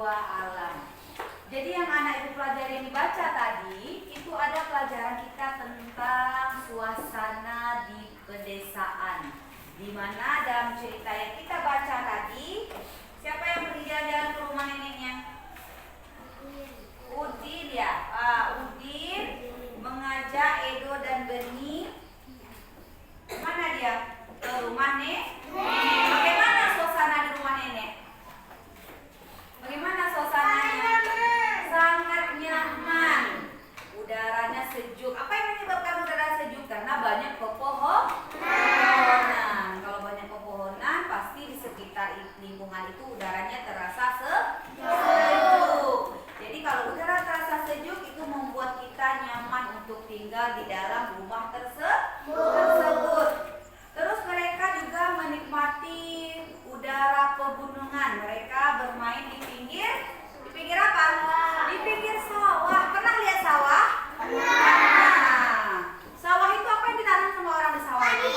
dua alam. Jadi yang anak ibu pelajari dibaca tadi itu ada pelajaran kita tentang suasana di pedesaan. Di mana dalam cerita yang kita baca tadi, siapa yang pergi jalan-jalan ke rumah neneknya? Udin ya. Udin mengajak Edo dan Beni. Mana dia? Ke rumah nenek. Bagaimana suasana di rumah nenek? Bagaimana suasananya? Sangat nyaman. Udaranya sejuk. Apa yang menyebabkan udara sejuk? Karena banyak pepohonan. Kalau banyak pepohonan, pasti di sekitar lingkungan itu udaranya terasa sejuk. Jadi kalau udara terasa sejuk, itu membuat kita nyaman untuk tinggal di dalam rumah tersebut. Terus mereka juga menikmati udara pegunungan. Mereka bermain di pinggir apa? Di pinggir sawah. Pernah lihat sawah? Nah, sawah itu apa yang ditanam sama orang di sawah? Padi.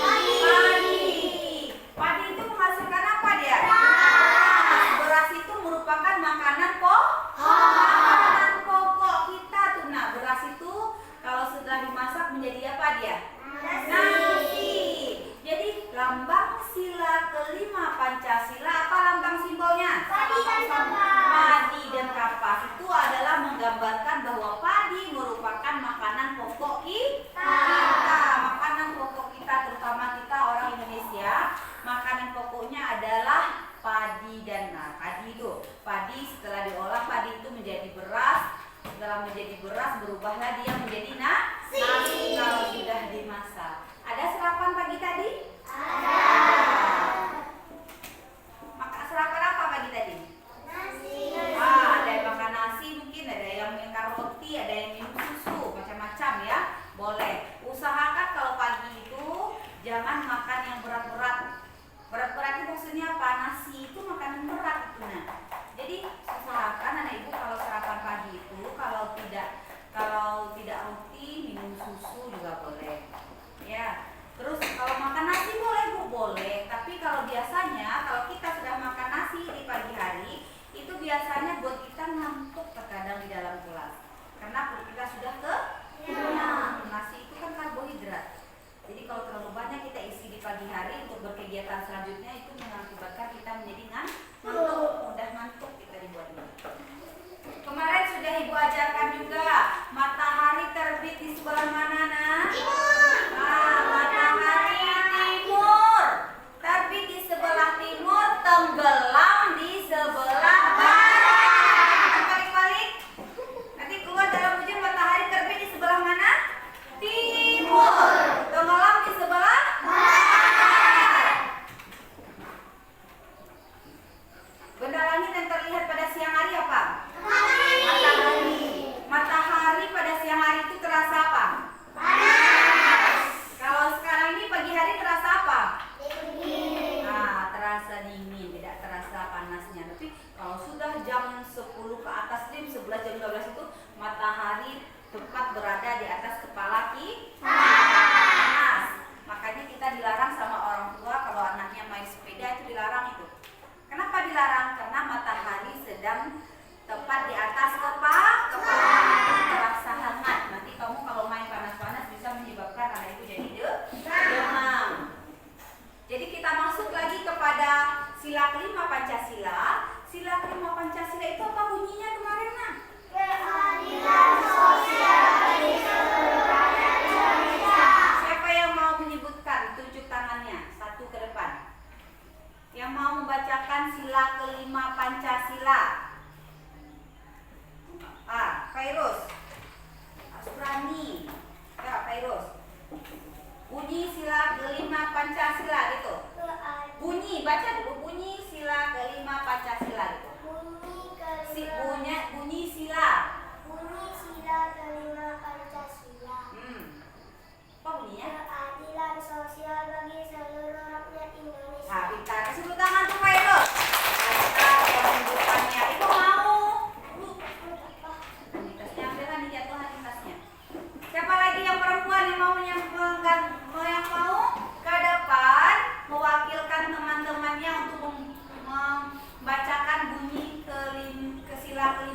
Padi itu menghasilkan apa dia? Beras itu merupakan makanan pokok kita tuh. Nah, beras itu kalau sudah dimasak menjadi apa dia? Nasi. Jadi lambang sila kelima Pancasila, apa lambang simbolnya? Padi dan kapas. Padi dan kapas itu adalah menggambarkan bahwa padi merupakan makanan pokok kita. Makanan pokok kita, terutama kita orang Indonesia, makanan pokoknya adalah padi dan padi itu. Padi setelah diolah, padi itu menjadi beras. Setelah menjadi beras, berubahlah dia menjadi nasi kalau sudah dimasak. Ada sarapan pagi tadi? Ada. Sarapan apa pagi tadi? Nasi. Ada yang makan nasi, mungkin ada yang makan roti, ada yang minum susu, macam-macam ya. Boleh. Usahakan kalau pagi itu jangan makan yang berat-berat. Berat-berat itu maksudnya apa? Nasi itu makanan berat itu. Nah, jadi usahakan anak ibu kalau sarapan pagi itu kalau tidak roti, minum susu juga boleh. Ya. Terus kalau makan nasi boleh Bu, boleh. Tapi kalau biasanya kalau kita sudah makan nasi di pagi hari, itu biasanya buat kita ngantuk terkadang di dalam kelas. Karena perut kita sudah kenyang. Nasi itu kan karbohidrat. Jadi kalau terlalu banyak kita isi di pagi hari untuk berkegiatan selanjutnya, itu mengakibatkan kita menjadi ngantuk, mudah ngantuk kita dibuat ini. Kemarin sudah Ibu ajarkan juga matahari terbit di sebelah mana nak? Matahari timur. Terbit di sebelah timur, tenggelam di sebelah barat. Balik-balik. Nanti keluar dalam ujian matahari terbit di sebelah mana? Timur. Tenggelam di sebelah barat.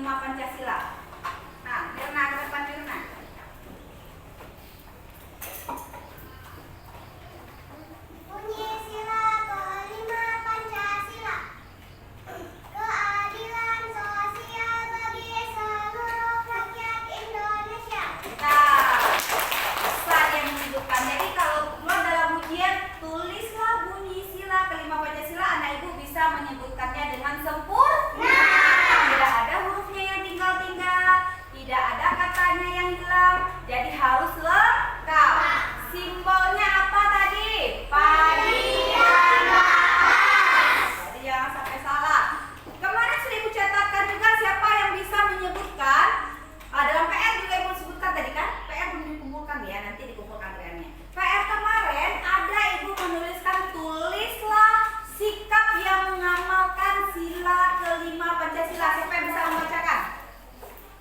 kelima Pancasila. Nah, Mirna ke depan Mirna. Bunyi sila kelima Pancasila. Keadilan sosial bagi seluruh rakyat Indonesia. Nah, bisa dia menunjukkan. Jadi kalau keluar dalam ujian, tulislah bunyi sila kelima Pancasila. Anak ibu bisa menyebutkannya dengan sempurna. Tidak ada hurufnya yang tinggal-tinggal, tidak ada katanya yang hilang. Jadi harus lengkap. Simbolnya apa tadi? Padi dan balas. Jadi jangan sampai salah. Kemarin sudah ibu catatkan juga siapa yang bisa menyebutkan. Dalam PR juga ibu sebutkan tadi kan? PR belum dikumpulkan ya, nanti dikumpulkan PR-nya. PR kemarin ada ibu menuliskan tulislah sikap yang mengamalkan sila kelima Pancasila. Siapa yang bisa membacakan?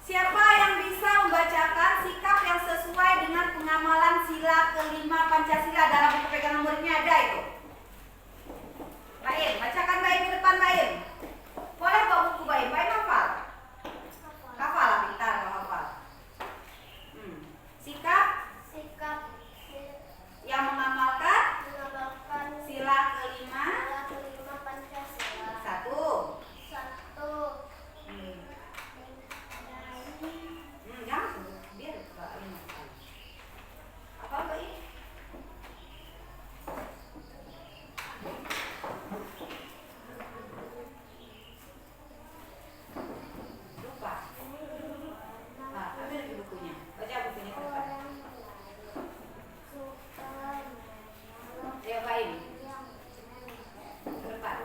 Siapa yang bisa membacakan sikap yang sesuai dengan pengamalan sila kelima Pancasila? Dalam buku pegangan muridnya ada itu. Baim, bacakan Baim di depan Baim. Boleh bawa buku Baim, Baim hafal? Hafal lah, pintar kalau hafal. Sikap yang mengamalkan sila kelima Pancasila. satu. Jangan sebut, biar Baim hafal. Apa Baim? Lupa. Nah, ambil lagi bukunya. Baca bukunya ke depan. Ya Baim. Ke depan.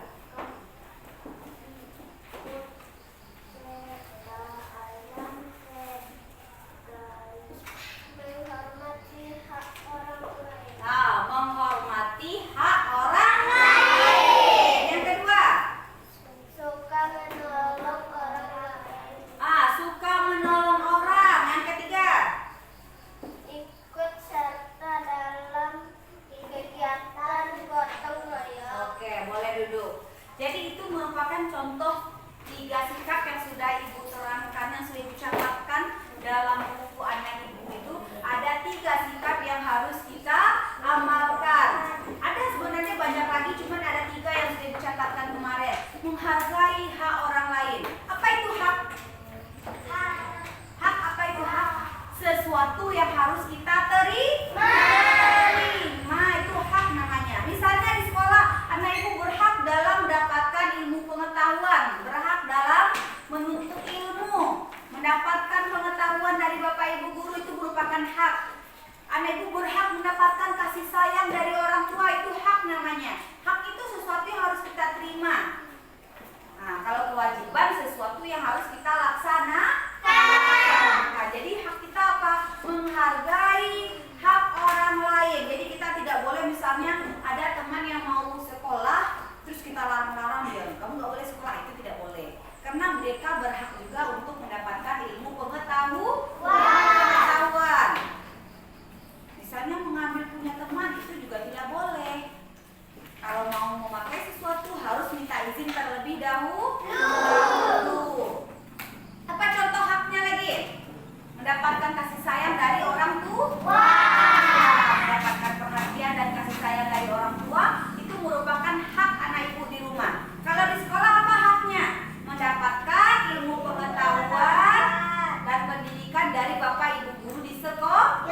Menghormati hak orang lain. Nah, menghormati hak orang lain. Yang kedua, Suka menolong orang lain. suka menolong orang. Yang ketiga, Ikut serta dalam kegiatan gotong royong. oke, boleh duduk. Jadi itu merupakan contoh 3 sikap yang sudah ibu terangkan, yang sudah ibu catatkan dalam buku anak ibu itu. Ada 3 sikap yang harus kita amalkan. Ada sebenarnya banyak lagi, cuman ada 3 yang sudah dicatatkan kemarin. Menghargai hak orang lain. Apa itu hak? Hak apa itu hak? Sesuatu yang harus kita terima. Itu hak namanya. Misalnya di sekolah, anak ibu berhak dalam mendapatkan ilmu pengetahuan, berhak dalam menuntut ilmu, mendapatkan pengetahuan dari bapak ibu guru, itu merupakan hak. Anak ibu berhak mendapatkan kasih sayang dari orang tua, itu hak namanya. Hak itu sesuatu yang harus kita terima. Nah, kalau kewajiban sesuatu yang harus kita laksanakan. Nah, jadi hak kita apa? Menghargai hak orang lain. Jadi kita tidak boleh, misalnya ada teman yang mau sekolah, terus kita larang-larang dia, kamu nggak boleh sekolah, itu tidak boleh. Karena mereka berhak juga untuk mendapatkan ilmu pengetahuan. Misalnya mengambil punya teman, itu juga tidak boleh. Kalau mau memakai sesuatu harus minta izin terlebih dahulu. Apa contoh haknya lagi? Mendapatkan kasih sayang dari orang tua. Mendapatkan perhatian dan kasih sayang dari orang tua itu merupakan hak anak ibu di rumah. Kalau di sekolah apa haknya? Mendapatkan ilmu pengetahuan dan pendidikan dari bapak ibu guru di sekolah.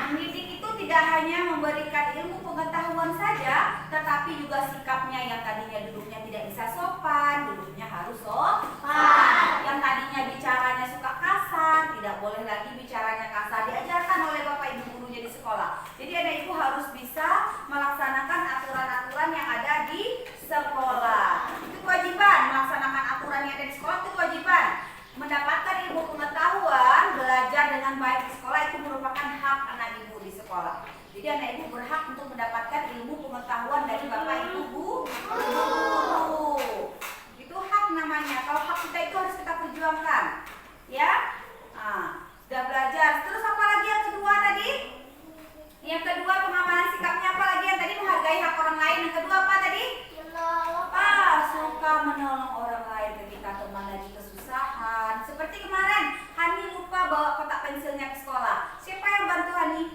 Mendidik itu tidak hanya memberikan ilmu pengetahuan saja, tetapi juga sikapnya yang tadinya duduknya tidak bisa sopan, duduknya harus sopan. Yang tadinya bicaranya suka kasar, tidak boleh lagi bicaranya kasar. Diajarkan oleh bapak ibu gurunya di sekolah. Jadi anak ibu harus bisa melaksanakan aturan-aturan yang ada di sekolah. Itu kewajiban, melaksanakan aturan yang ada di sekolah itu kewajiban. Mendapatkan ilmu pengetahuan, belajar dengan baik di sekolah itu merupakan hak anak ibu di sekolah. Jadi anak ibu berhak untuk mendapatkan ilmu pengetahuan dari bapak ibu guru. Itu hak namanya. Kalau hak kita itu harus kita perjuangkan, ya. Sudah belajar. Terus apa lagi yang kedua tadi? Yang kedua pengamalan sikapnya apa lagi? Yang tadi menghargai hak orang lain. Yang kedua apa tadi? Menolong. Suka menolong orang lain ketika teman lagi kesusahan. Seperti kemarin, Hani lupa bawa kotak pensilnya ke sekolah. Siapa yang bantu Hani?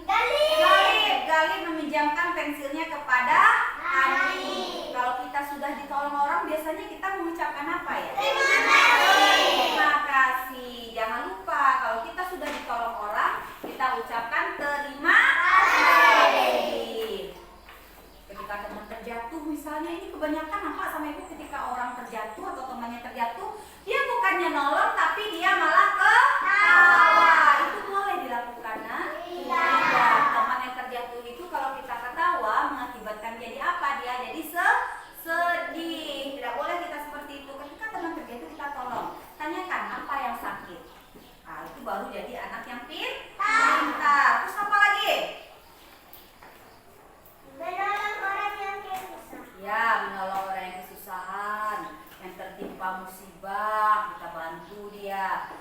Galih meminjamkan pensilnya kepada Hani. Kalau kita sudah ditolong orang, biasanya kita mengucapkan apa ya? Terima kasih. Jangan lupa kalau kita sudah ditolong orang, kita ucapkan terima kasih. Ketika teman terjatuh, misalnya ini kebanyakan apa sama ibu, ketika orang terjatuh atau temannya terjatuh, dia bukannya nolong tapi dia malah ketawa. Itu boleh dilakukan, nah? Iya. Teman yang terjatuh itu kalau kita ketawa mengakibatkan jadi apa? Dia jadi sedih. Tidak boleh kita seperti itu. Ketika teman terjatuh kita tolong. Tanyakan apa yang sakit. Nah, itu baru jadi anak yang pintar. Terus apa lagi? Menolong orang yang kesusahan. Ya, menolong orang yang kesusahan, yang tertimpa musibah, kita bantu dia.